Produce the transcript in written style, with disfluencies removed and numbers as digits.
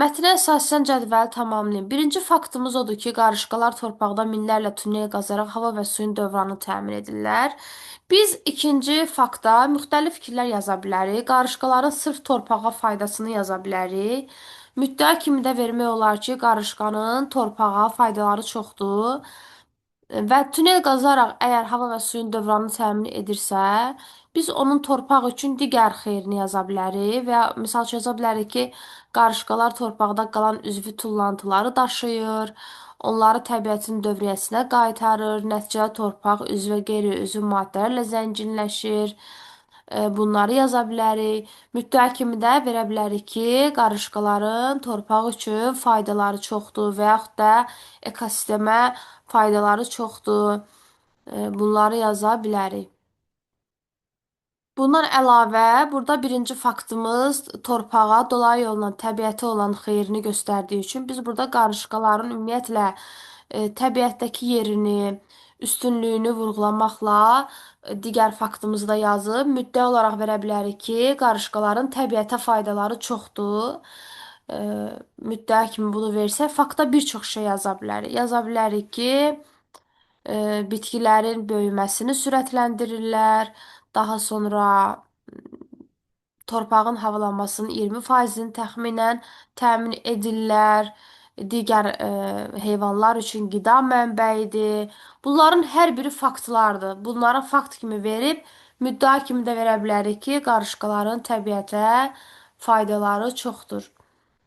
Mətnə əsasən cədvəli tamamlayın. Birinci faktımız odur ki, qarışqalar torpaqda minlərlə tunnel qazaraq hava və suyun dövranını təmin edirlər. Biz ikinci faktda müxtəlif fikirlər yaza bilərik. Qarışqaların sırf torpağa faydasını yaza bilərik. Müddəa kimi də vermək olar ki, qarışqanın torpağa faydaları çoxdur. Və tunel qazaraq əgər hava və suyun dövranını təmin edirsə, biz onun torpaq üçün digər xeyrini yaza bilərik və ya misal üçün yaza bilərik ki, qarışqalar torpaqda qalan üzvi tullantıları daşıyır, onları təbiətin dövriyyəsinə qaytarır, nəticədə torpaq üzv və qeyri-üzv maddələrlə zənginləşir. Bunları yaza bilərik. Müddəa kimi də verə bilərik ki, qarışqaların torpaq üçün faydaları çoxdur və yaxud da ekosistemə faydaları çoxdur. Bunları yaza bilərik. Bundan əlavə, burada birinci faktımız torpağa dolayı yolla təbiətə olan xeyrini göstərdiyi üçün biz burada qarışqaların ümumiyyətlə təbiətdəki yerini, üstünlüyünü vurğulamaqla digər faktımızı da yazıb müddəa olaraq verə bilərik ki, qarışqaların təbiətə faydaları çoxdur. E, Müddəa kimi bunu versək, faktda bir çox şey yaza bilərik. Yaza bilərik ki, bitkilərin böyüməsini sürətləndirirlər. Daha sonra torpağın havalanmasının 20%-ni təxminən təmin edirlər. Digər heyvanlar üçün qida mənbəyidir. Bunların hər biri faktlardır. Bunları fakt kimi verib, müddəa kimi də verə bilərik ki, qarışqaların təbiətə faydaları çoxdur.